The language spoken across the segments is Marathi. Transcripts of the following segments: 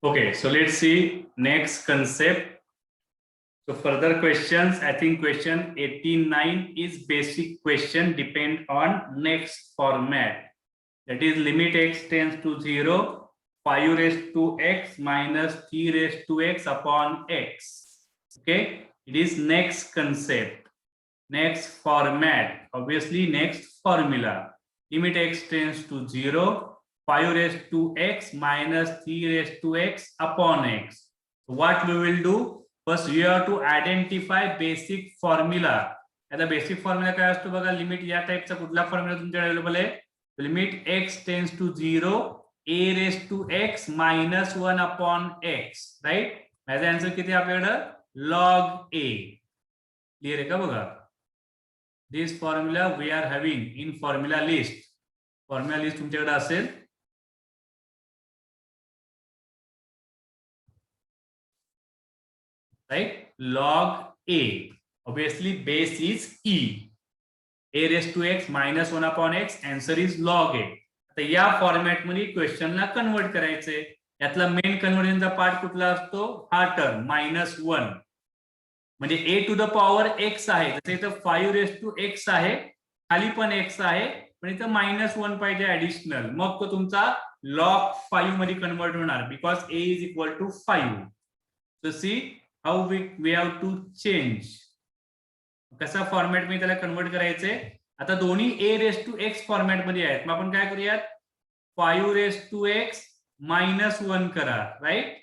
Okay, so let's see next concept. So further questions, I think question 89 is basic question, depend on next format. That is limit x tends to 0, 5 raised to x minus 3 raised to x upon x. Okay, it is next concept, next format, obviously next formula. Limit x tends to 0, 5 raised to x minus 3 raised to x upon x. So what we will do? First we have to identify basic formula. आता बेसिक फॉर्म्युला काय असतो बघा, लिमिट या टाइपचा कुठला फॉर्म्युला तुमच्याकडे अवेलेबल आहे? Limit x tends to 0, a raise to x minus 1 upon x, right? माझा आन्सर किती आपल्याकडे? log a. क्लियर आहे का बघा? This formula we are having in formula list. Formula list तुमच्याकडे असेल, right? log a. Obviously base is e. a raised to x minus 1 upon x. Answer is log a. आता या फॉर्मॅट मध्ये क्वेश्चनला कन्वर्ट करायचे. यातला मेन कन्वर्जनचा पार्ट कुठला असतो? हा टर्म -1. म्हणजे a to the power x आहे, जसे इथं 5 रेज टू x आहे, खाली पण x आहे, पण इथं -1 पाहिजे ऍडिशनल. मग तो तुमचा log 5 मध्ये कन्वर्ट होणार, because a is equal to 5. So see how we have to change. कसा फॉर्मॅट मध्ये त्याला कन्वर्ट करायचंय? आता दोन्ही a raise to x format मध्ये आहेत. मग आपण काय करूयात? 5 रेज टू x -1 करा, राईट?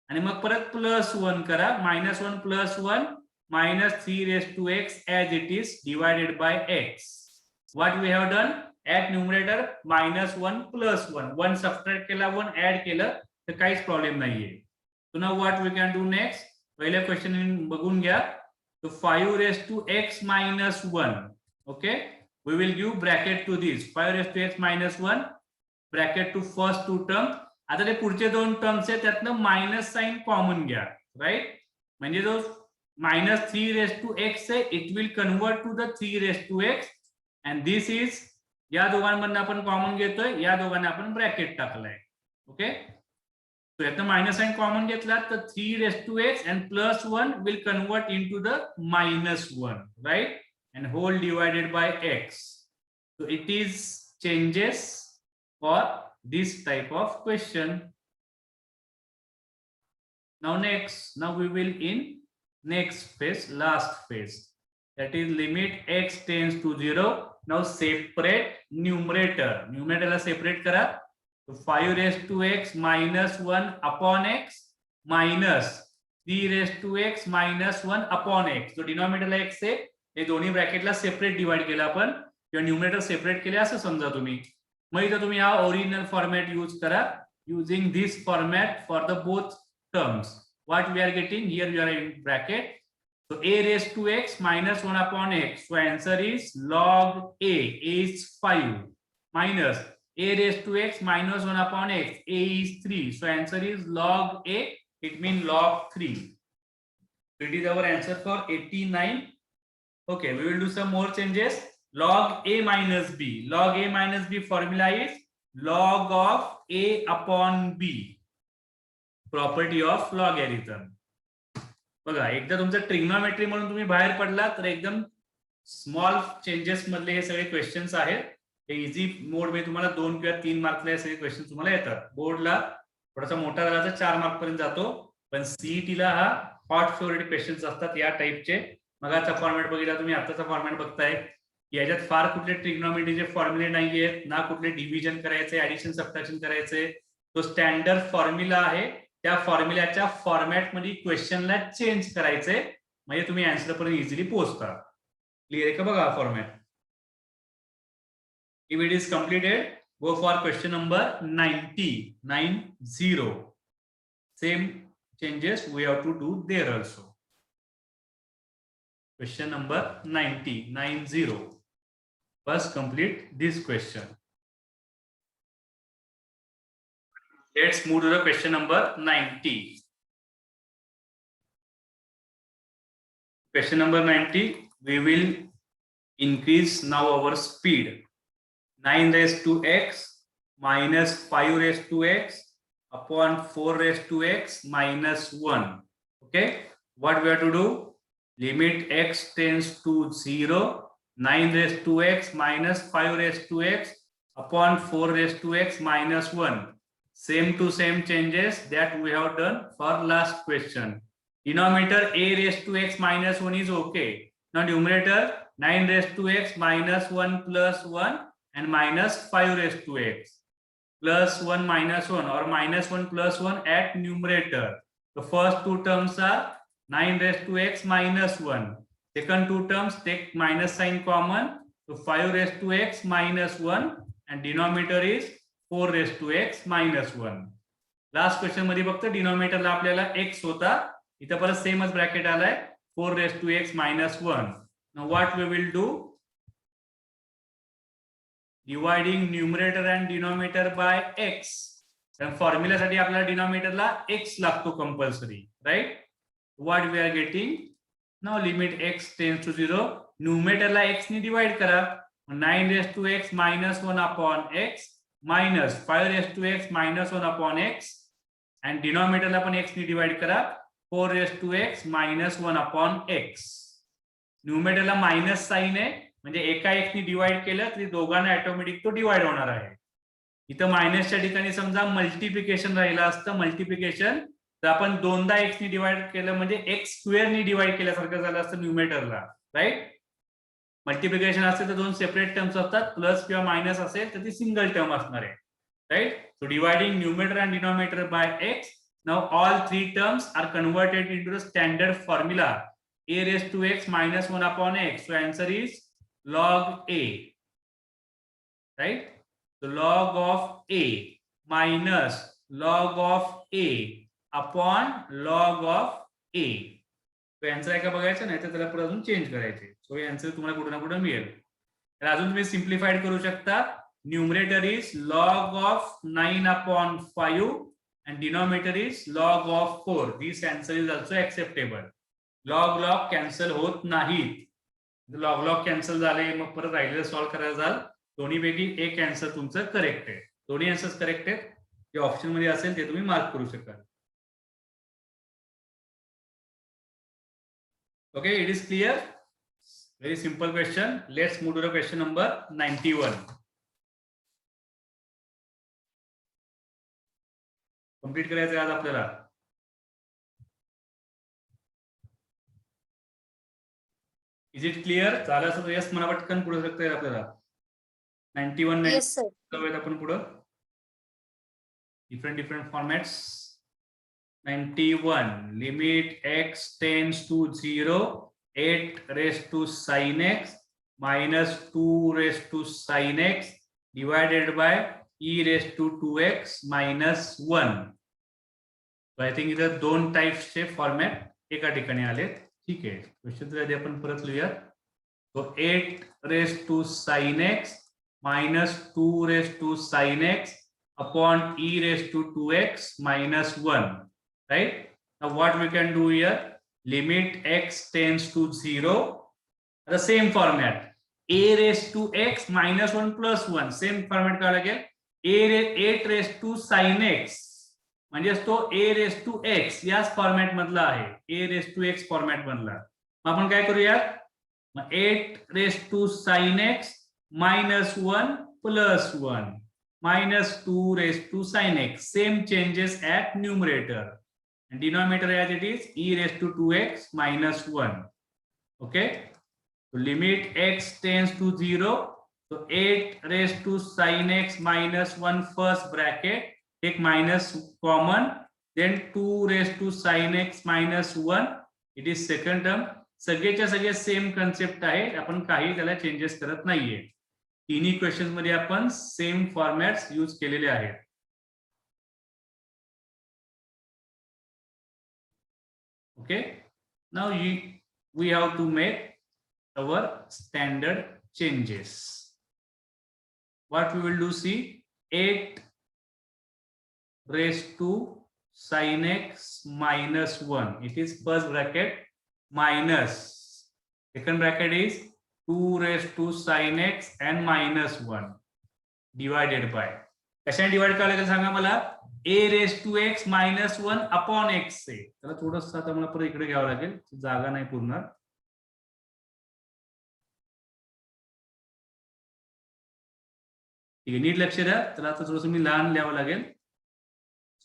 आणि मग परत +1 करा. -1 + 1 -3 raised to x as it is divided by x. What we have done? At numerator -1 + 1. 1 subtract केला, 1 add केलं, तर काहीच प्रॉब्लेम नाहीये. So now what we can do next? पहिल्या क्वेश्चन बघून घ्या. So 5 raised to x -1. Okay, we will give bracket to this. 5 raised to x -1 bracket to first two term. आता ते पुढचे दोन टर्म्स आहेत, त्यातनं मायनस साइन कॉमन घ्या, राइट? म्हणजे जो -3 रेज टू x आहे, it will convert to the 3 raise to x, and this is, या दोघांमधून आपण कॉमन घेतोय, या दोघांना आपण ब्रॅकेट टाकलाय. ओके, सो यातनं मायनस साइन कॉमन घेतला तर 3 raise to x and +1 will convert into the -1, right? And whole divided by x. So it is changes for this type of question. Now we will in next phase, last phase, that is limit x tends to 0. Now separate numerator ला separate करा. So 5 raised to x -1 upon x minus 3 raised to x -1 upon x. जो डिनॉमिनेटरला x आहे, हे दोन्ही ब्रॅकेटला सेपरेट डिवाइड केलं आपण, किंवा न्यूमरेटर सेपरेट केले असं समजा तुम्ही. मग इथं तुम्ही हा ओरिजिनल फॉर्मॅट यूज करा. Using this format for the both terms, what we are getting here, we are in bracket. So a raised to x -1 upon x, so answer is log a is 5, minus a raised to x -1 upon x, a is 3, so answer is log a, it means log 3. So it is our answer for 89. Okay, we will do some more changes. Log a minus b. Log a minus b formula is log of a upon b. Property of logarithm. बघा, एकदा तुमचं ट्रिग्नोमेट्री म्हणून तुम्ही बाहेर पडला तर एकदम स्मॉल चेंजेस मधले हे सगळे क्वेश्चन्स आहेत. हे इझी मोड मध्ये तुम्हाला 2 किंवा 3 मार्कला हे सगळे क्वेश्चन तुम्हाला येतात. बोर्डला थोडासा मोठा झाला तर 4 मार्क पर्यंत जातो, पण सीईटीला हा हॉट फेवरेट क्वेश्चन्स असतात या टाइपचे. मगाचा फॉर्मॅट बघितला तुम्ही, आताचा फॉर्मॅट बघताय. याच्यात फार कुठले ट्रिग्नोमेट्रीचे फॉर्म्युले नाहीयेत, ना कुठले डिव्हिजन करायचे, ऍडिशन सबट्रॅक्शन करायचे. तो स्टँडर्ड फॉर्म्युला आहे, त्या फॉर्म्युल्याच्या फॉर्मॅट मध्ये क्वेश्चनला चेंज करायचे, म्हणजे तुम्ही आन्सर पर्यंत इझिली पोहोचता. क्लिअर आहे का बघा format? If it is completed, go for question number 90. Same changes we have to do there also. Question number 90. First complete this question. Let's move to the question number 90. Question number 90, we will increase now our speed. 9 raised to x minus 5 raised to x upon 4 raised to x minus 1. Okay, what we have to do? Limit x tends to 0, 9 raised to x minus 5 raised to x upon 4 raised to x minus 1. Same to same changes that we have done for last question. Denominator a raised to x minus 1 is okay. Now numerator 9 raised to x minus 1 plus 1 and minus 5 raised to x. Plus 1 minus 1 or minus 1 plus 1 at numerator. The first two terms are 9 raised to x minus 1. Second two terms take minus sign common. So 5 raised to x minus 1 and denominator is 4 raised to x minus 1. Last question मध्ये फक्त denominator ला आपल्याला x होता. इथं परत सेमच ब्रॅकेट आलाय 4 raised to x minus 1. Now what we will do? Dividing numerator and denominator by x. तर फॉर्म्युला साठी आपल्याला डिनॉमिनेटरला x लागतो compulsory, right? What we are getting? Now limit x tends to 0. न्यूमरेटरला x ने डिवाइड करा. 9 raised to x minus 1 upon x minus 5 raised to x minus 1 upon x and denominatorला पण x ने डिवाइड करा. 4 raised to x minus 1 upon x. न्यूमरेटरला मायनस साइन आहे म्हणजे एका x ने डिवाइड केलं तरी दोघांना ऑटोमॅटिक तो डिवाइड होणार आहे. इथं मायनसच्या ठिकाणी समजा मल्टिप्लिकेशन राहिलं असतं. मल्टिप्लिकेशन तर आपण दोनदा x ने डिवाइड केलं म्हणजे x स्क्वेअर ने डिवाइड केल्यासारखं झालं असतं न्यूमरेटरला, राइट? मल्टिप्लिकेशन असेल तर दोन सेपरेट टर्म्स असतात. प्लस किंवा मायनस असेल तर ती सिंगल टर्म असणार आहे, right? So dividing numerator and denominator by x. Now all three terms are converted into the standard formula a raised to x minus 1 upon x. So answer is log a, right? So log of a minus log of a upon log of a. तो आन्सर आहे का बघायचं, नाही तर त्याला परत अजून चेंज करायचे. सो हे आन्सर तुम्हाला कुठे ना कुठे मिळेल. तर अजून तुम्ही सिम्प्लिफाइड करू शकता. Numerator is log of 9 upon 5 and denominator is log of 4. This answer is also acceptable. Log log cancel होत नाहीत. लॉग लॉग कॅन्सल झाले मग परत राहिलेलं सॉल्व्ह करायला जाल. दोन्हीपैकी एक आन्सर तुमचं करेक्ट आहे. दोन्ही आन्सर्स करेक्ट आहेत. जे ऑप्शन मध्ये असेल ते तुम्ही मार्क करू शकाल. Okay, it is clear. Very simple question. Let's move to the question number 91. Complete करायचं आज आपल्याला. Is it clear? झालं असं यस मला पटकन पुढे शकता येईल आपल्याला. 91 Yes, sir. आपण पुढं different formats. 91 limit x tends to 0 8 raised to sin x minus 2 raised to sin x divided by e raised to 2x minus 1. So I think इथं दोन टाइप्सचे फॉर्मॅट एका ठिकाणी आलेत. ठीक आहे, क्वेश्चन आधी आपण परत लिहूया. So 8 raised to sin x minus 2 raised to sin x upon e raised to 2x minus 1, right? Now what we can do here? Limit x tends to 0. The same format. A raised to x minus 1 plus 1. Same format का लागेल. 8 raised to sin x म्हणजे तो a raised to x याच फॉर्मॅट मधला आहे. a raised to x format मधला. आपण काय करूया? 8 raised to sin x minus 1 plus 1 minus 2 raised to sin x. Same changes at numerator and denominator as it is e raised to 2x minus 1. Okay, so limit x tends to 0. So 8 raised to sin x minus 1 first bracket, take minus common, then 2 raised to sin x minus 1. It is second term. सगळेच्या सगळे सेम कन्सेप्ट आहे. आपण काही त्याला चेंजेस करत नाहीये. तिन्ही क्वेश्चन मध्ये आपण सेम फॉर्मॅट्स यूज केलेले आहेत. Okay, now we have to make our standard changes. What we will do, see, 8 raised to sin x minus 1. It is first bracket minus. Second bracket is 2 raised to sin x and minus 1 divided by. कशाने डिवाइड करायला लागेल सांगा मला. A raise to x minus 1 upon x आहे. त्याला थोडंसं आता मला परत इकडे घ्यावं लागेल, जागा नाही पुरणार. ठीक आहे, नीट लक्ष द्या. त्याला आता थोडंसं मी लहान लिहावं लागेल.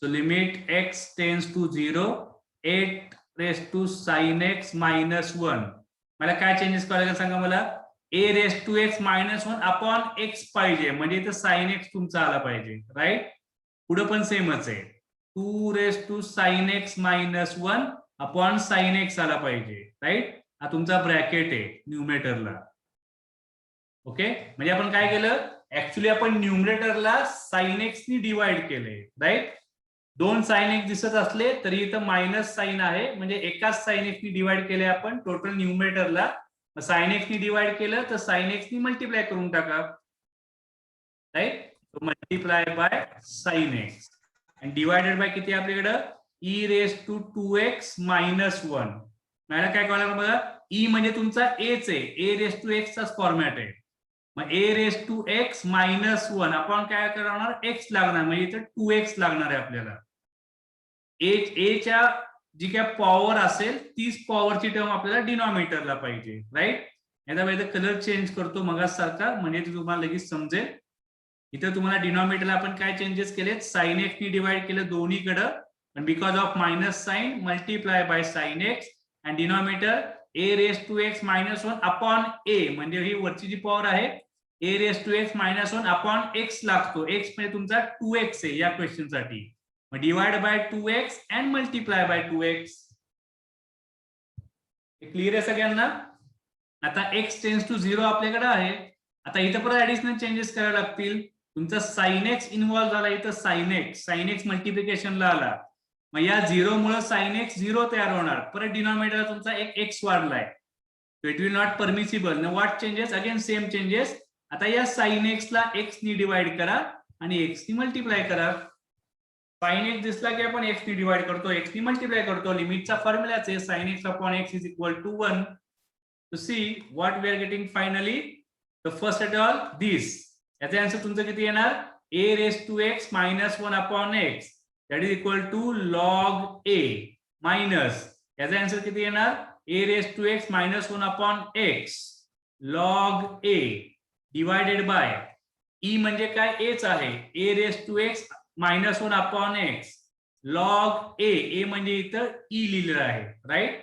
So limit x tends to 0 8 raise to sine x minus 1. मला काय चेंजेस करायला सांगा मला. A raise to x minus 1 upon x पाहिजे, म्हणजे इथं साइन एक्स तुमचा आला पाहिजे. राईट, पुढे पण सेमच आहे. 2 raise to sine x minus 1 upon sine x आला पाहिजे. राईट, हा तुमचा ब्रॅकेट आहे न्यूमरेटरला. ओके, म्हणजे आपण काय केलं, ऍक्च्युली आपण न्यूमरेटरला साइन एक्स नी डिवाइड केले. राईट, दोन साइन एक्स दिसत असले तरी इथं मायनस साइन आहे, म्हणजे एकाच साइन एक्स नी डिवाइड केले आपण टोटल न्यूमरेटरला. साइन एक्स नी डिवाइड केलं तर साइन एक्स नी मल्टिप्लाय करून टाका. Right, multiply by sine x आणि डिवायडेड बाय किती आपल्याकडं E raise to 2x minus 1. मला काय कळलं बघा, ई म्हणजे तुमचा एच आहे, ए रेस टू एक्स चाच फॉर्मॅट आहे. मग ए रेस टू एक्स मायनस 1 आपण काय करणार, एक्स लागणार, म्हणजे इथे 2x लागणार आहे आपल्याला. ए च्या जी काय पॉवर असेल तीच पॉवरची टर्म आपल्याला डिनॉमिनेटरला पाहिजे. राईट, याचा वेळेला कलर चेंज करतो मगासारखा, म्हणजे तुम्हाला लगेच समजेल. इथे तुम्हाला डिनॉमिनेटरला आपण काय चेंजेस केलेत, साइन एक्स नी डिवाइड केलं दोन्हीकडं, पण because of minus sign multiply by sine x and denominator A raise to x minus 1 upon A, म्हणजे ही वरची जी पॉवर आहे A raise to x minus 1 upon x लागतो. एक्स म्हणजे तुमचा 2x आहे या क्वेश्चन साठी. मग divide by 2x and multiply by 2x. Clear आहे सगळ्यांना. आता एक्स टेन्स टू 0 आपल्याकडे आहे. आता इथं परत ऍडिशनल चेंजेस करावे लागतील. तुमचा साइन एक्स इन्व्हॉल्व झाला, इथं साइन एक्स मल्टिप्लिकेशनला आला. मग या 0 मुळे साइन एक्स 0 तयार होणार. परत डिनॉमिनेटर तुमचा एक एक्स वाढलाय, it will not permissible. What changes, again same changes. आता या साइन एक्स ला एक्स नी डिवाइड करा आणि एक्स नी मल्टिप्लाय करा. साइन एक्स दिसला की आपण एक्स नी डिवाइड करतो, एक्स नी मल्टिप्लाय करतो. लिमिटचा फॉर्म्युलाच आहे sine x upon x is equal to 1. To see what we are getting finally, the first at all this. याचा आन्सर तुमचं किती येणार, A raise to x minus 1 upon x that is equal to log A minus, याचा आन्सर किती येणार, A raise to x minus 1 upon x log A divided by e म्हणजे काय, एच आहे, A raise to x minus 1 upon x log ए म्हणजे इथं ई लिहिलेलं आहे. राईट,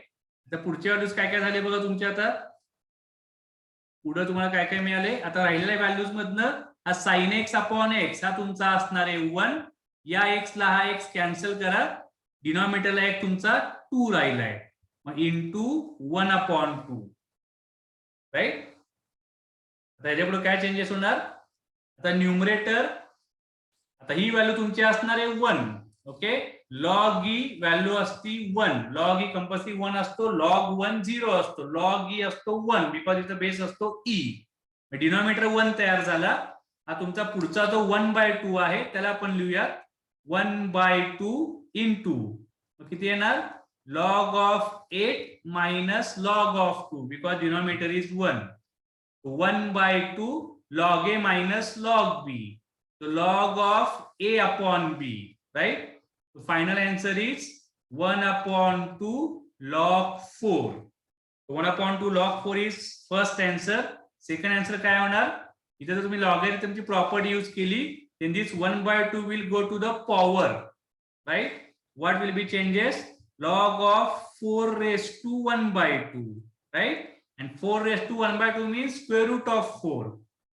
आता पुढच्या व्हॅल्यूज काय काय झाले बघा तुमचे. आता पुढे तुम्हाला काय काय मिळाले. आता राहिलेल्या व्हॅल्यूज मधनं हा साइन एक्स अपॉन एक्स हा तुमचा असणार आहे 1. या एक्स ला हा एक्स कॅन्सल करा, डिनॉमिनेटरला एक तुमचा 2 राहिलाय, मग इंटू 1 अपॉन 2. राईट, त्याच्या पुढे काय चेंजेस होणार. आता न्यूमरेटर, आता ही व्हॅल्यू तुमची असणार आहे 1. ओके, लॉग ई व्हॅल्यू असती 1, लॉग ई कंपल्सरी 1 असतो, लॉग 1 0 असतो, लॉग ई असतो 1 बिकॉज इथं बेस असतो ई. डिनॉमिनेटर 1 तयार झाला. हा तुमचा पुढचा जो 1/2 आहे त्याला आपण लिहूया 1/2 इंटू किती येणार, log of 8 minus log of 2 because denominator is 1. 1/2 log a minus log b. So log of a upon b, right? The final answer is 1 upon 2 log 4. So 1 upon 2 log 4 is first answer. Second answer काय होणार, इथे जर तुम्ही लॉगरिथमची प्रॉपर्टी यूज केली then this 1/2 will go to the power, right? What will be changes, log of 4 raised to 1/2, right? And 4 raised to 1/2 means square root of 4.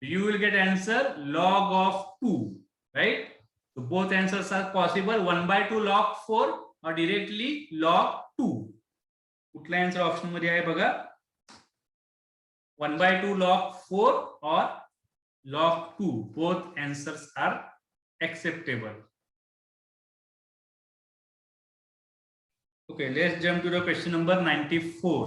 You will get answer log of 2, right? So both answers are possible, 1/2 log 4 or directly log 2. कुठला आन्सर ऑप्शन मध्ये आहे बघा, 1/2 log 4 or log 2. Both answers are acceptable. Okay, let's jump to the question number 94.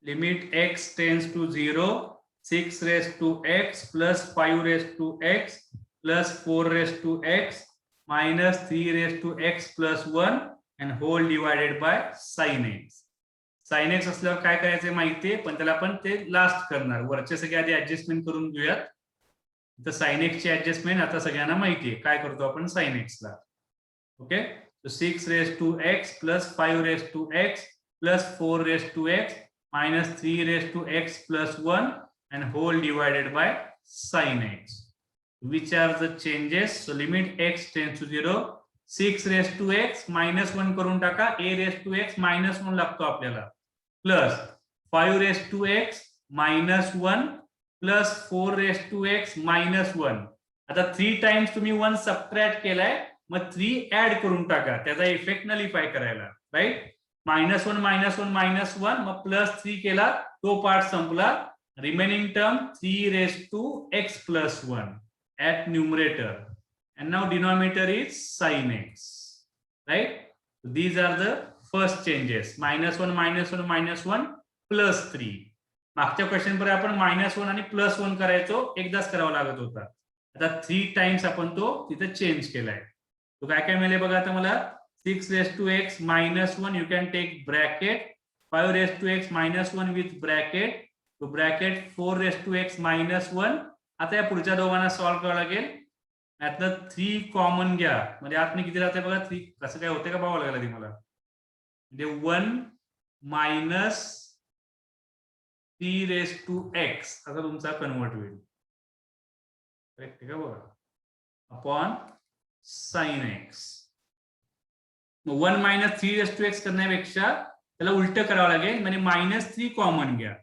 Limit x tends to 0, 6 raised to x plus 5 raised to x plus 4 raised to x minus 3 raised to x plus 1 and whole divided by sin x. Sin x असल्यावर काय करायचं माहितीये, पण त्याला आपण ते लास्ट करणार. वरचे सगळे आधी ऍडजस्टमेंट करून घेऊयात. तर साइन एक्स ची ऍडजस्टमेंट आता सगळ्यांना माहिती आहे. काय करतो आपण साइन एक्सला. Okay, so 6 raised to x plus 5 raised to x plus 4 raised to x minus 3 raised to x plus 1 and whole divided by sin x. Which are the changes? So limit x tends to 0. 6 raised to x minus 1 करून टाका. a raised to x minus 1 लागतो आपल्याला. Plus 5 raised to x minus 1 plus 4 raised to x minus 1. आता 3 times तुम्ही 1 सबट्रॅक्ट केलाय, मग 3 ऍड करून टाका त्याचा इफेक्ट नलिफाय करायला. राईट, -1 -1 मग +3 केला, तो पार्ट संपला. Remaining term 3 raised to x plus 1 at numerator, and now denominator is sin x. Right, so these are the first changes. -1 +3. मागच्या क्वेश्चन मध्ये आपण -1 आणि +1 करायचो, एकदाच करावा लागत होता. आता 3 टाइम्स आपण तो तिथे चेंज केलाय. तो काय काय मिळेल बघा आता मला. 6 raised to x -1 you can take bracket, 5 raised to x -1 with bracket, तो bracket 4 raised to x -1. आता या पुढच्या दोघांना सॉल्व्ह करावं लागेल. यातनं 3 कॉमन घ्या, म्हणजे आतमध्ये किती राहते बघा. 3 कसं काय होते का बघावं लागेल आधी मला. म्हणजे 1 minus 3 raised to x असा तुमचा कन्वर्ट होईल. करेक्ट आहे का बघा, upon sine x. 1 minus 3 raised to x करण्यापेक्षा त्याला उलट करावं लागेल, म्हणजे -3 कॉमन घ्या.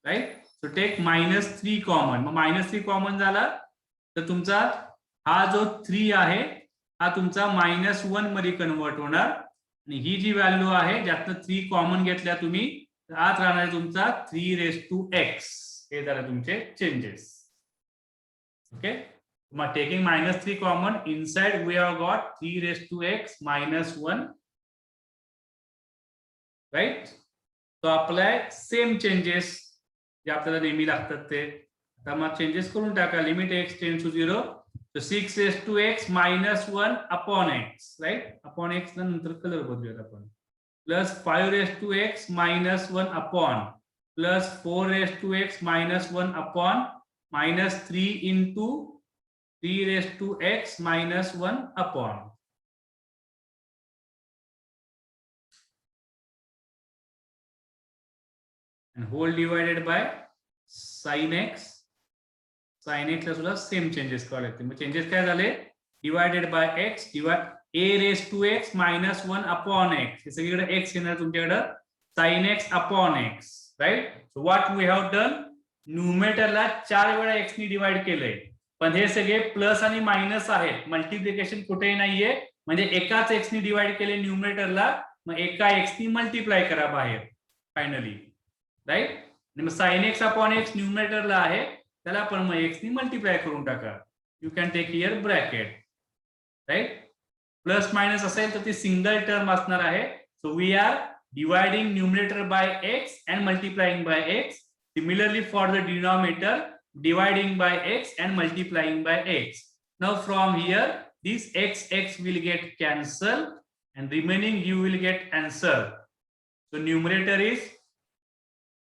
Right, so take -3 common. मग -3 कॉमन झाला तर तुमचा हा जो 3 आहे हा तुमचा -1 मध्ये कन्वर्ट होणार, आणि ही जी व्हॅल्यू आहे ज्यातनं 3 कॉमन घेतल्या तुम्ही, आत राहणार तुमचा 3 raised to x. हे झाले तुमचे changes. Okay, taking -3 common, inside we have got 3 raised to x -1. Right, so apply same changes जे आपल्याला नेहमी लागतात ते. आता मग चेंजेस करून टाका. Limit x tends to 0, so 6 raised to x -1 upon x. Right, upon x नंतर कलर बदलूयात आपण. Plus 5 raised to x -1 upon, plus 4 raised to x -1 upon, -3 into 3 raised to x -1 upon. And whole divided by sin x. sin x ला सुद्धा सेम चेंजेस करावे लागतील. मग चेंजेस काय झाले. Divided by x, a raised to x -1 upon x. हे सगळीकडे x येणार तुमच्याकडे. sin x upon x. Right, so what we have done, न्यूमरेटरला 4 वेळा x नी डिवाइड केलंय, पण हे सगळे प्लस आणि मायनस आहेत. मल्टिप्लिकेशन कुठेही नाहीये, म्हणजे एकाच x नी डिवाइड केले न्यूमरेटरला, मग एका x नी मल्टिप्लाय करा बाहेर फायनली. राईट, आणि मग sin x upon x न्यूमरेटरला आहे, त्याला पण मग x नी मल्टिप्लाय करून टाका. You can take here bracket. Right, plus minus असेल तर ती सिंगल टर्म असणार आहे. So we are dividing numerator by x and multiplying by x. Similarly for the denominator, dividing by x and multiplying by x. Now from here this x will get cancelled and remaining you will get answer. So numerator is,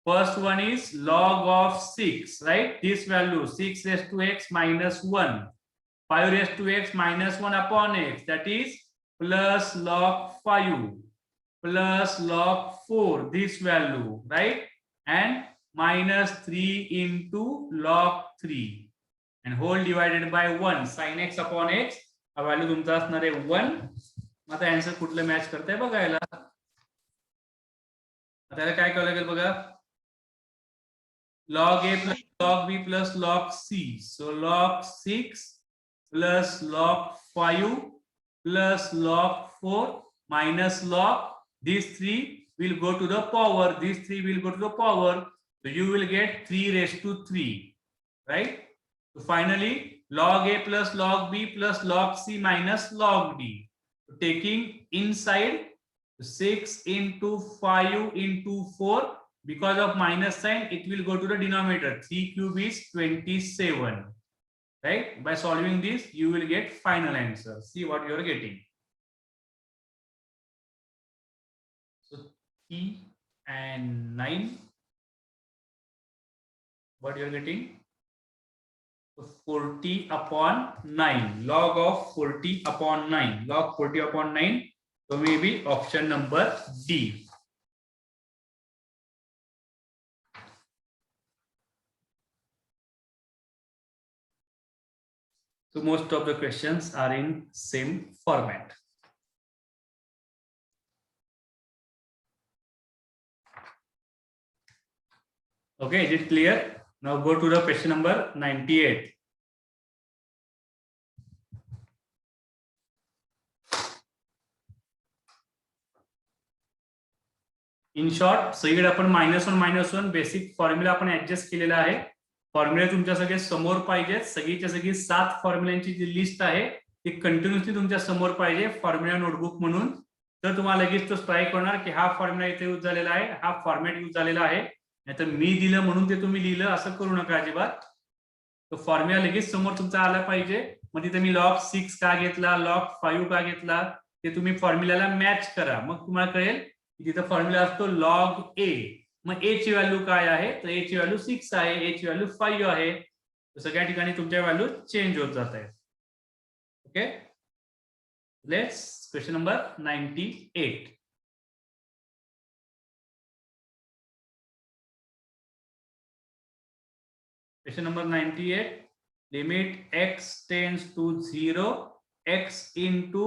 first one is log of 6, right? This value 6 raised to x -1, 5 raised to x -1 upon x, that is plus log 5 plus log 4, this value, right? And -3 into log 3 and whole divided by 1. sin x upon x हा व्हॅल्यू तुमचा असणार आहे 1. आता आन्सर कुठलं मॅच करताय बघायला. त्याला काय करावं लागेल बघा. log a plus log b plus log c. So log 6 plus log 5 plus log 4 minus log, these 3 will go to the power, these 3 will go to the power, so you will get 3 raised to 3, right? So finally log a plus log b plus log c minus log d. So taking inside 6 into 5 into 4, because of minus sign it will go to the denominator. 3 cube is 27, right? By solving this you will get final answer. See what you are getting. So 3 and 9, what you are getting? 40 upon 9. Log of 40 upon 9. Log 40 upon 9. So maybe option number D. So most of the questions are in same format. Okay, is it clear? Now go to the question number 98. In short सगळीकडे आपण -1 बेसिक फॉर्म्युला आपण ऍडजस्ट केलेला आहे. फॉर्म्युले तुमच्या सगळे समोर पाहिजेत. सगळीच्या सगळी 7 फॉर्म्युलांची जी लिस्ट आहे ती कंटिन्युअसली तुमच्या समोर पाहिजे फॉर्म्युला नोटबुक म्हणून. तर तुम्हाला लगेच तो स्ट्राईक होणार की हा फॉर्म्युला इथे यूज झालेला आहे, हा फॉर्मॅट यूज झालेला आहे. नाहीतर मी दिलं म्हणून ते तुम्ही लिहिलं असं करू नका अजिबात. तो फॉर्म्युला लगेच समोर तुमचा आला पाहिजे. मग तिथे मी log 6 का घेतला, log 5 का घेतला ते तुम्ही फॉर्म्युलाला मॅच करा. मग तुम्हाला कळेल तिथं फॉर्म्युला असतो log a. मग a ची व्हॅल्यू काय आहे? तर a ची व्हॅल्यू 6 आहे, a ची व्हॅल्यू 5 आहे. सगळ्या ठिकाणी तुमच्या व्हॅल्यू चेंज होत जात आहेत. Okay, let's question number 98. Question number 98. Limit x tends to 0 x into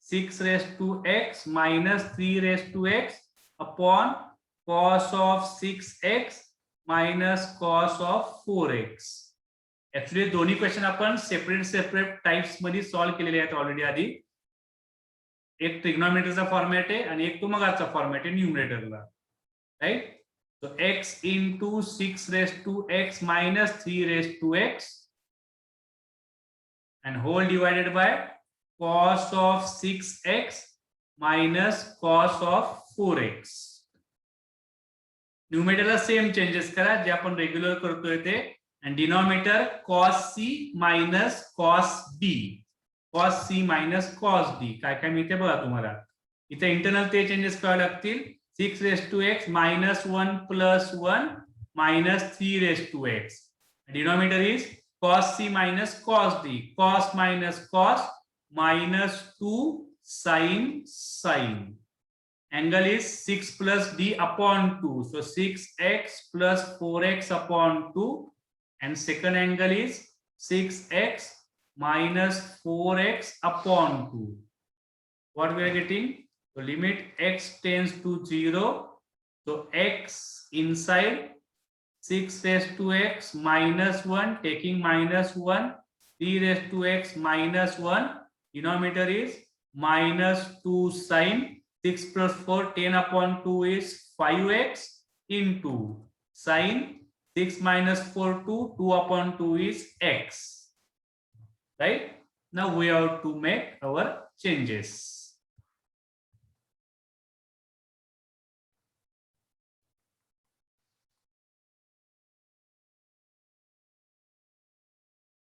6 raised to x minus 3 raised to x upon cos of 6x minus cos of 4x. Actually दोन्ही क्वेश्चन आपण सेपरेट टाइप्स मध्ये सॉल्व्ह केलेले आहेत ऑलरेडी आधी. एक ट्रिग्नोमेट्रीचा फॉर्मॅट आहे आणि एक तो मगाचा फॉर्मॅट आहे न्यूमरेटरला, right. So x into 6 raised to x minus 3 raised to x and whole divided by cos of 6x minus cos of 4x. न्यूमरेटरला सेम चेंजेस करा जे आपण रेग्युलर करतोय ते. आणि denominator cos c minus cos d. cos c minus cos d काय काय मिळते बघा तुम्हाला. इथे इंटरनल ते चेंजेस करावे लागतील. 6 raised to x minus 1 plus 1 minus 3 raised to x. Denominator is cos c minus cos d. Cos minus cos minus 2 sin. Angle is 6 plus d upon 2. So 6x plus 4x upon 2. And second angle is 6x minus 4x upon 2. What we are getting? So limit x tends to 0. So x inside 6 raised to x minus 1 taking minus 1, 3 raised to x minus 1. Denominator is minus 2 sin. 6 plus 4, 10 upon 2 is 5x into sin 6 minus 4, 2 upon 2 is x. Right? Now we have to make our changes.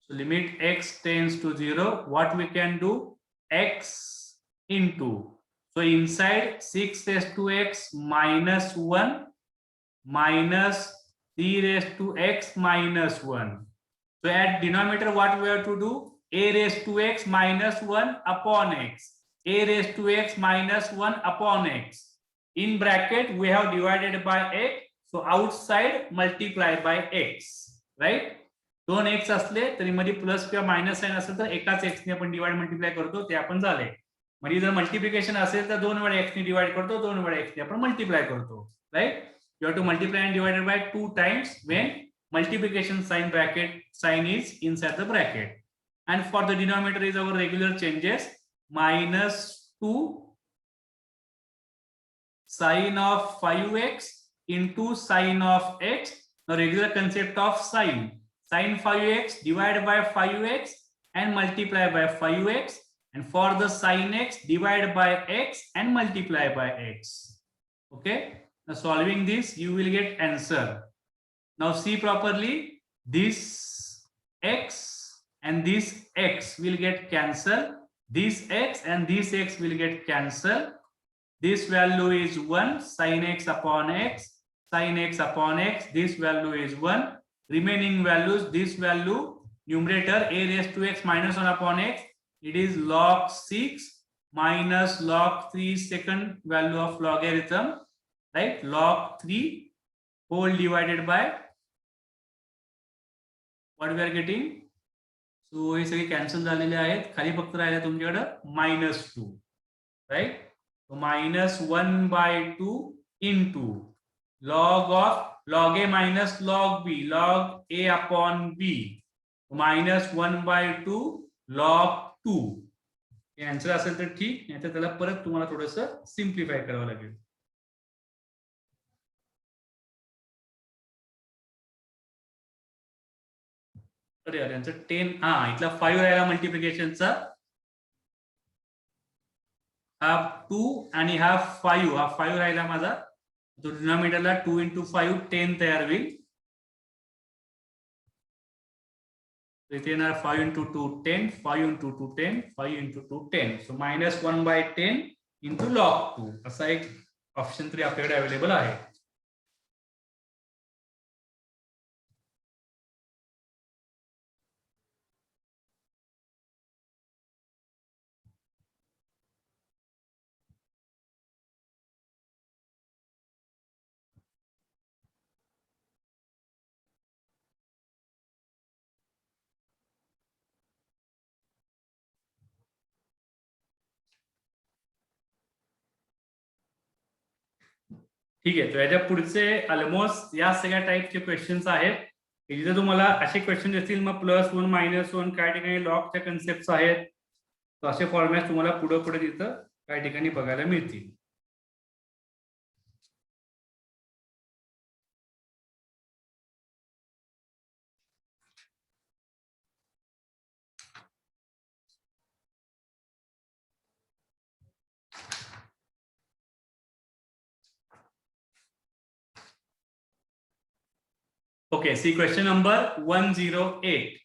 So limit x tends to 0. What we can do? X into. So inside 6 raised to x minus 1 minus 3 raised to x minus 1. So at denominator what we have to do? A raised to x minus 1 upon x. A raised to x minus 1 upon x. In bracket we have divided by x. So outside multiply by x. Right? 2x असले तरी मध्ये प्लस किंवा मायनस साइन असेल तर एकाच x ने आपण डिवाइड मल्टिप्लाय करतो ते आपण झाले. म्हणजे जर मल्टिप्लिकेशन असेल तर 2 वेळा x ने डिवाइड करतो, 2 वेळा x ने आपण मल्टिप्लाय करतो, right. You have to multiply and divided by 2 times when multiplication sign bracket sign is inside the bracket. And for the denominator is our regular changes. Minus 2 sin of 5x into sin of x. Now regular concept of sin. Sin 5x divided by 5x and multiply by 5x. And for the sin x divide by x and multiply by x. Okay. Now solving this you will get answer. Now see properly, this x and this x will get cancelled. This x and this x will get cancelled. This value is 1 sin x upon x, sin x upon x. This value is 1. Remaining values, this value numerator a raised to x minus 1 upon x, it is log 6 minus log 3 second value of logarithm, right? Log 3 whole divided by what we are getting. So हे सगळे कॅन्सल झालेले आहेत. खाली फक्त राहिला तुमच्याकडे -2, right? So -1/2 into log a minus log b, log a upon b, -1/2 log 2. हे आन्सर असेल तर ठीक, नाही तर त्याला परत तुम्हाला थोडंसं सिम्प्लिफाय करावं लागेल. अरे अरे यांचं 10, इथला 5 राहिला मल्टिप्लिकेशनचा, हा 2 आणि हा 5 राहिला माझा. तो डिनॉमिनेटरला 2 into 5 10 तयार होईल. इथे येणार 5 into 2 10, 5 into 2 10, 5 into 2 10. So -1/10 into log 2 असा एक ऑप्शन तरी आपल्याकडे अवेलेबल आहे. ठीक आहे. तर याच्या पुढचे ऑलमोस्ट या सगळ्या टाईपचे क्वेश्चन्स आहेत की जिथे तुम्हाला असे क्वेश्चन असतील, मग +1 -1 काय ठिकाणी लॉगच्या कन्सेप्ट आहेत. तर असे फॉर्मॅट तुम्हाला पुढे तिथं काही ठिकाणी बघायला मिळतील. Okay, see question number 108.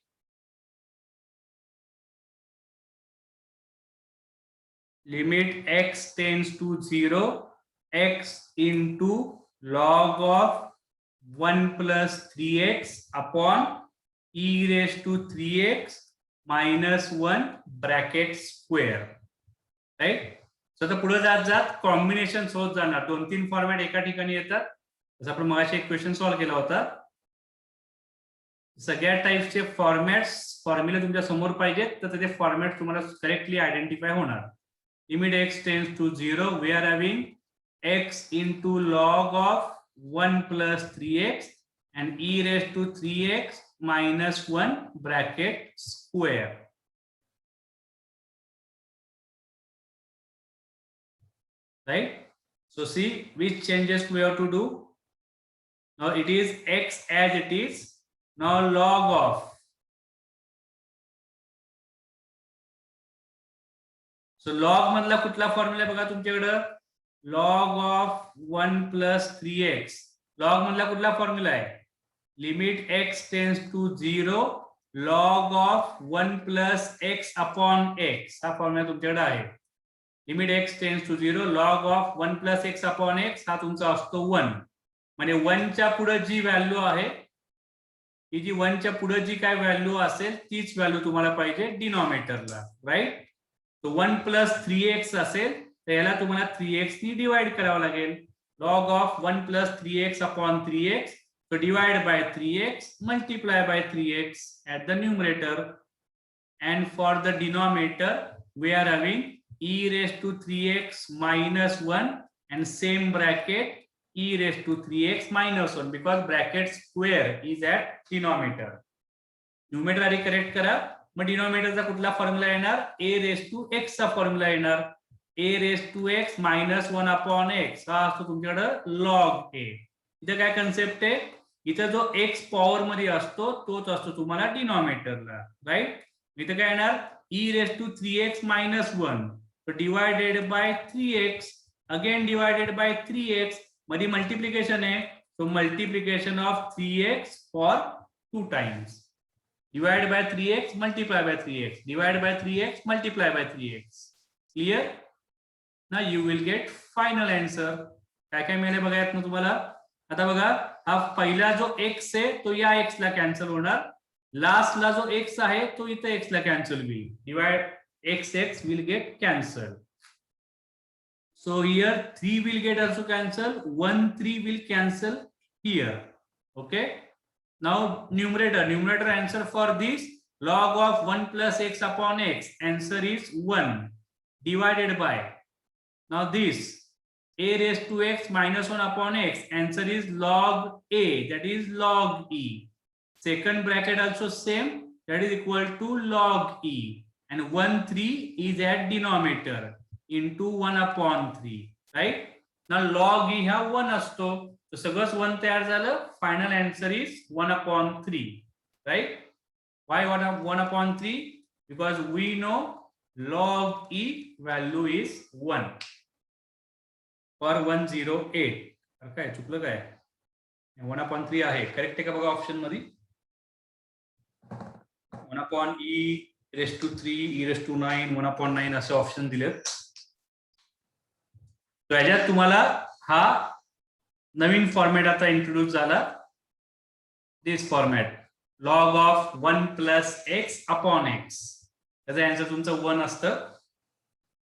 Limit x tends to 0, x into log of 1 plus 3x upon e raised to 3x minus 1 bracket square. Right? So आता पुढे जात कॉम्बिनेशन होत जाणार. 2-3 फॉर्मॅट एका ठिकाणी येतात. जसं आपण मगाशी एक क्वेश्चन सॉल्व्ह केला होता. सगळ्या टाइप्सचे फॉर्म्युले तुमच्या समोर पाहिजेत, तर ते फॉर्मॅट तुम्हाला करेक्टली आयडेंटिफाय होणार. Limit x tends to 0, we are having x into log of 1 plus 3x and e raised to 3x minus 1 bracket square. Right? So see which changes we have to do. Now it is x as it is. Now log of. So log मधला कुठला फॉर्म्युला बघा तुमच्याकडे, log of 1 plus 3x. log मधला कुठला फॉर्म्युला आहे, limit x tends to 0, log of 1 plus x upon x. हा फॉर्म्युला तुमच्याकडे आहे. Limit x tends to 0, log of 1 plus x upon x हा तुमचा असतो 1. म्हणजे 1 च्या पुढे जी व्हॅल्यू आहे, ही जी 1 च्या पुढे जी काय व्हॅल्यू असेल तीच व्हॅल्यू तुम्हाला पाहिजे डिनॉमिनेटरला, राईट? तो 1 plus 3x असेल तर याला तुम्हाला 3x नी डिवाइड करावं लागेल. log of 1 plus 3x upon 3x, so divide by 3x, multiply by 3x at the numerator, and for the denominator we are having e raised to 3x minus 1 and same bracket e raised to 3x minus 1, because bracket square is at denominator. Numerator आधी करेक्ट करा, मग डिनॉमिनेटरचा कुठला फॉर्म्युला येणार, a raised to x चा फॉर्म्युला येणार. a raised to x minus 1 upon x हा असतो तुमच्याकडे log a. इथे काय कन्सेप्ट आहे, इथे जो x पॉवर मध्ये असतो तोच असतो तुम्हाला डिनॉमिनेटरला, राईट? इथे काय येणार, e raised to 3x minus 1, so divided by 3x, again divided by 3x, मध्ये मल्टिप्लिकेशन आहे, so multiplication of 3x for 2 times. Divide by 3x, multiply by 3x, divide by 3x, multiply by 3x. Clear? Now you will get final answer. काय काय मिळाले बघा यात तुम्हाला. आता बघा हा पहिला जो x आहे तो या x ला कॅन्सल होणार, लास्टला जो x आहे तो इथे x ला कॅन्सल होईल. Divide x will get cancelled. So here 3 will get also cancelled. 1 3 will cancel here. Okay. Now numerator answer for this log of 1 plus x upon x. Answer is 1 divided by. Now this a raised to x minus 1 upon x. Answer is log a, that is log e. Second bracket also same, that is equal to log e. And 1 3 is at denominator into 1 upon 3. Right? Now log e हा 1 असतो. तर सगळंच 1 तयार झालं. Final answer is 1 upon 3. Right? Why 1 upon 3? Because we know log e value is 1 for 108. काय चुकलं काय? 1 upon 3 आहे. करेक्ट आहे का बघा ऑप्शन मध्ये? 1 upon e raised to 3, e raised to 9, 1 upon 9 असे ऑप्शन दिलेत. याच्यात तुम्हाला हा नवीन फॉर्मॅट आता इंट्रोड्यूस झाला. This format log of 1 plus x upon x. त्याचा आन्सर तुमचं 1 असतं.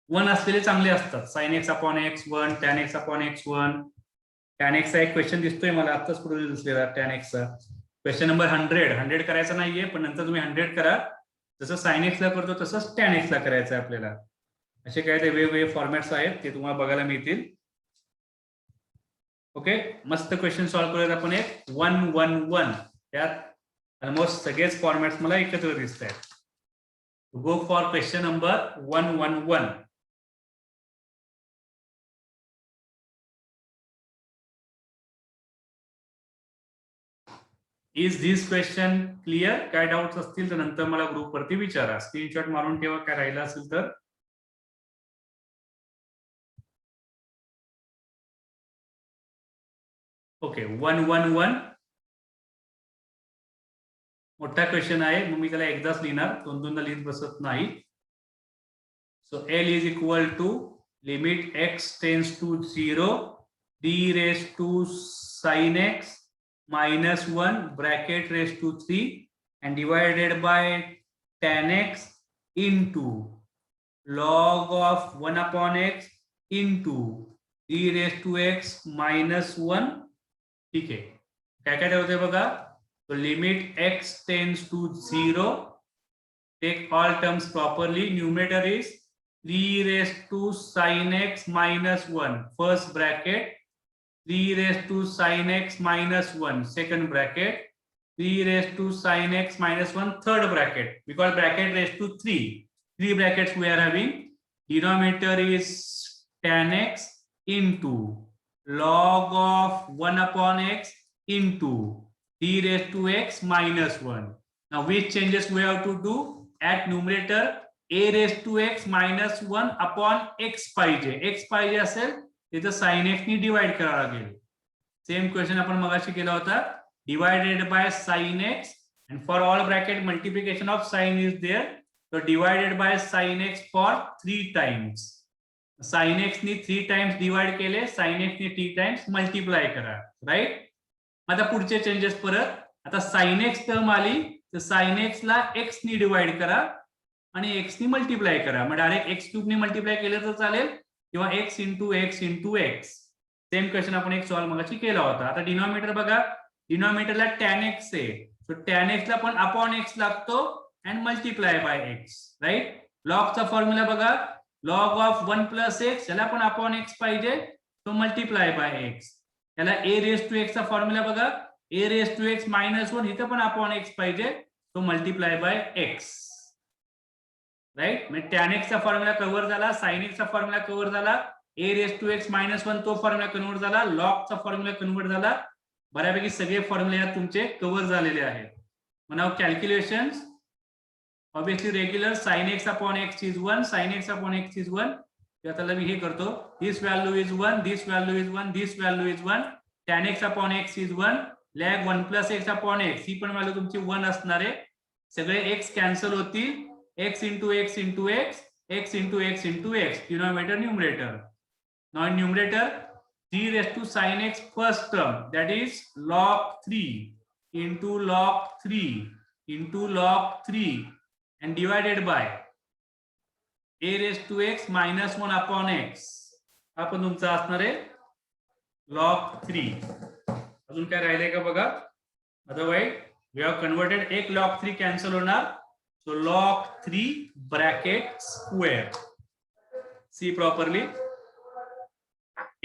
1 असलेले चांगले असतात. Sine x upon x 1, tan x upon x 1. Tan एक्सचा एक क्वेश्चन दिसतोय मला आत्ताच कुठे दिसलेला टॅन एक्सचा. क्वेश्चन नंबर 100 करायचा नाहीये, पण नंतर तुम्ही 100 करा. जसं साइन एक्सला करतो तसंच टॅन एक्सला करायचं आहे आपल्याला. असे काय ते वेगवेगळे फॉर्मॅट्स आहेत ते तुम्हाला बघायला मिळतील. ओके, मस्त क्वेश्चन सॉल्व्ह करूयात आपण. एक 1 1 1 त्यात ऑलमोस्ट सगळेच फॉर्मॅट्स मला एकत्र दिसत आहेत. गो for question number 1 1 1. Is this question clear? काय डाऊट्स असतील तर नंतर मला ग्रुपवरती विचारा. स्क्रीनशॉट मारून ठेवा काय राहिला असेल तर. ओके 1 1 1 मोठा क्वेश्चन आहे, मग मी त्याला एकदाच लिहिणार, दोन-दोनदा लिहित बसत नाही. So L is equal to limit x tends to 0 d raised to sin x minus 1 bracket raised to 3 and divided by tan x into log of 1 upon x into d raised to x minus 1. ठीक आहे, काय काय ठेवते बघा. So limit x tends to 0. Take all terms properly. Numerator is 3 raised to sin x minus 1 first bracket, 3 raised to sin x minus 1 second bracket, 3 raised to sin x minus 1 third bracket. Because bracket raised to 3 brackets we are having. Denominator is tan x into log of 1 upon x into d raised to x minus 1. Now which changes we have to do? At numerator a raised to x minus 1 upon x पाहिजे. x पाहिजे असेल तिथं sin x नी डिवाइड करावं लागेल. सेम क्वेश्चन आपण मगाशी केला होता. Divided by sin x and for all bracket multiplication of sin is there. So divided by sin x for 3 times. sin x नी 3 times डिवाइड केले, sin x नी 3 times मल्टिप्लाय करा. राईट? आता पुढचे चेंजेस परत. आता sin x टर्म आली तर sin x ला x नी डिवाइड करा आणि x नी मल्टिप्लाय करा. मग डायरेक्ट x क्यूब नी मल्टिप्लाय केलं तर चालेल किंवा x into x into x. Same question आपण एक सॉल्व्ह मगाशी केला होता. आता डिनॉमिनेटर बघा, डिनॉमिनेटरला tan x आहे, सो tan x ला पण अपॉन x लागतो and multiply by x. Right? लॉगचा फॉर्म्युला बघा, लॉग ऑफ 1 प्लस एक्स, याला पण अपॉन x पाहिजे, तो मल्टिप्लाय बाय x. याला a रेज टू x चा फॉर्म्युला बघा, a raise to x minus 1, इथं पण अपॉन x पाहिजे, तो मल्टिप्लाय बाय x. राईट? म्हणजे tan x चा फॉर्म्युला कव्हर झाला, sin x चा फॉर्म्युला कव्हर झाला, a raise to x minus 1 तो फॉर्म्युला कन्वर्ट झाला, लॉग चा फॉर्म्युला कन्वर्ट झाला. बऱ्यापैकी सगळे फॉर्म्युले यात तुमचे कव्हर झालेले आहेत. Now calculations. Obviously regular sin x upon x is 1, sin x upon x is 1. त्याला मी हे करतो, this value is 1, this value is 1, this value is 1, tan x upon x is 1, lag 1 plus x upon x, ही पण व्हॅल्यू तुमची 1 असणार आहे. सगळे x कॅन्सल होतील, x into x into x, x into x into x, denominator numerator. Now in numerator 3 raised to sin x first term, that is log 3 into log 3 into log 3 and divided by a raised to x minus 1 upon x. हा पण तुमचा असणार आहे log 3. अजून काय राहिलंय का बघा. अदरवाइज वी हॅव कन्वर्टेड एक log 3 कॅन्सल होणार. So log 3 bracket square. See properly.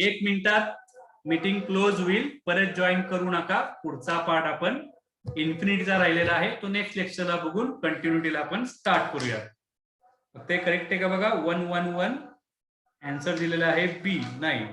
1 मिनिटात मीटिंग क्लोज होईल. परत जॉईन करू नका. पुढचा पार्ट आपण इन्फिनिटीचा राहिलेला आहे तो नेक्स्ट लेक्चरला बघून कंटिन्युटीला आपण स्टार्ट करूया. ते करेक्ट आहे का बघा. 1 1 1 आन्सर दिलेला आहे बी. नाही